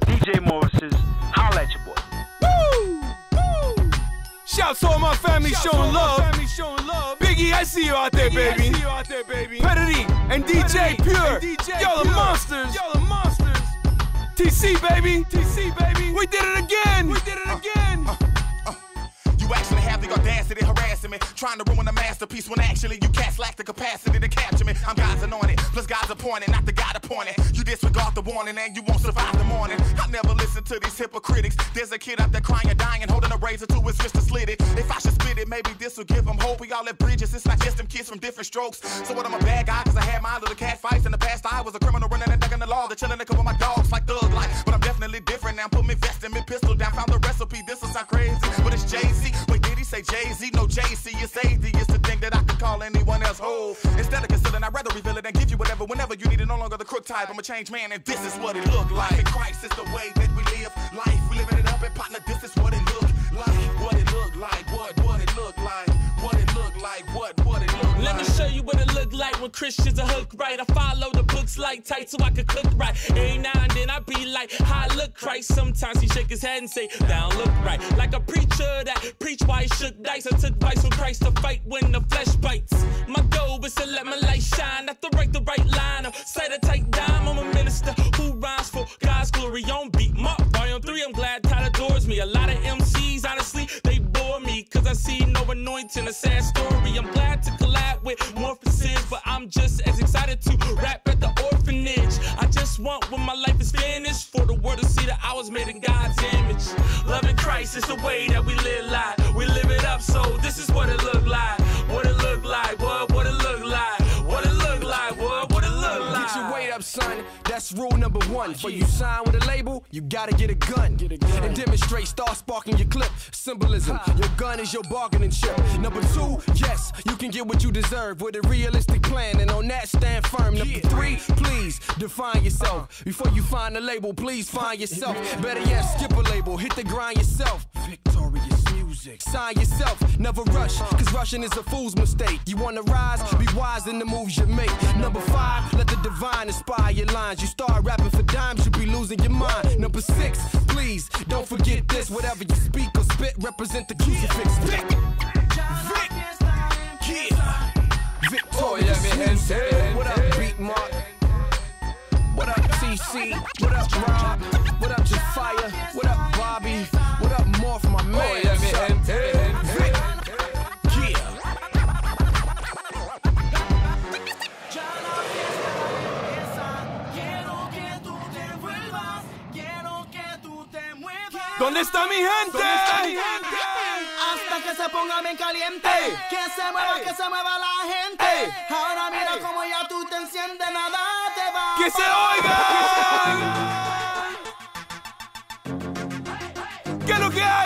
DJ Morris's Holla at Your Boy. Woo! Woo! Shouts to all my family showing love. Biggie, I see you out there, baby. Petty and DJ Pure. Y'all the monsters. TC, baby. We did it again. You actually have the audacity harassing me, trying to ruin a masterpiece when actually you cats lack the capacity to capture me. I'm God's anointed, plus God's appointed, not the God appointed. You disregard the warning and you won't survive the morning. I never listen to these hypocritics. There's a kid out there crying, dying, holding a razor to his wrist to slit it. If I should spit it, maybe this will give him hope. We all at bridges, it's not just them kids from different strokes. So what, I'm a bad guy cause I had my little cat fights. In the past I was a criminal running and ducking the law, the chilling with my dogs like thug life. But I'm definitely different now, put me vest and me pistol down. Found the recipe, this will sound crazy, but it's Jay-Z. Wait, did he say Jay-Z? No, Jay-Z. It's atheist to think that I can call anyone else whole. Instead of concealing, I'd rather reveal it and give you whatever, whenever you need it. No longer the crook type, I'm a changed man, and this is what it look like. In Christ is the way that we live life. We living it up, and partner, this is what it look like. What it look like, what it look like, what it look like, what it look like. Let me show you what it look like when Christians are hooked right. I follow the books like tight so I can cook right. Every now and then I be like, how I look Christ. Sometimes he shake his head and say, that don't look right. Like a preacher that preach while he shook dice. I took advice from Christ to fight when the flesh bites. My goal is to let my light shine. Not to write the right line or set a tight dime. I'm a minister who rhymes for God's glory on beat. Mark Volume 3, I'm glad Tyler adores me. A lot of MCs, honestly, they bore me. Cause I see no anointing, a sad story. I'm glad to collab with Morphosis, but I'm just as excited to rap at the orphanage. I just want when my life is finished for the world to see that I was made in God's image. Loving Christ is the way that we live life. We live it up, so this is what it look like. What it look like, what it look like. What it look like, what it look like. Get your weight up, son. That's rule number one. For you sign with a label, you gotta get a gun. And demonstrate, start sparking your clip. Symbolism, your gun is your bargaining chip. Number two, yes, you can get what you deserve with a realistic plan, and on that stand firm. Number three, please define yourself. Before you find a label, please find yourself. Better yet, skip a label, hit the grind yourself. Victorious music. Sign yourself, never rush, cause rushing is a fool's mistake. You wanna rise, be wise in the moves you make. Number five, let the divine inspire your lines. You start rapping for dimes, you be losing your mind. Number six, please, don't forget this. Whatever you speak or spit, represent the crucifix. Vic, yeah. Victorious music. What up, Beat Mark? What up, TC? What up, Rob? What up, Jafire? What up, Bobby? What up, Morph, my man? Vic, yeah. ¿Dónde está mi gente? Hasta que se ponga bien caliente. Que se mueva la gente. Ahora mira como ya tú te enciendes, nada te va. ¡Que se oiga! ¿Qué es lo que hay?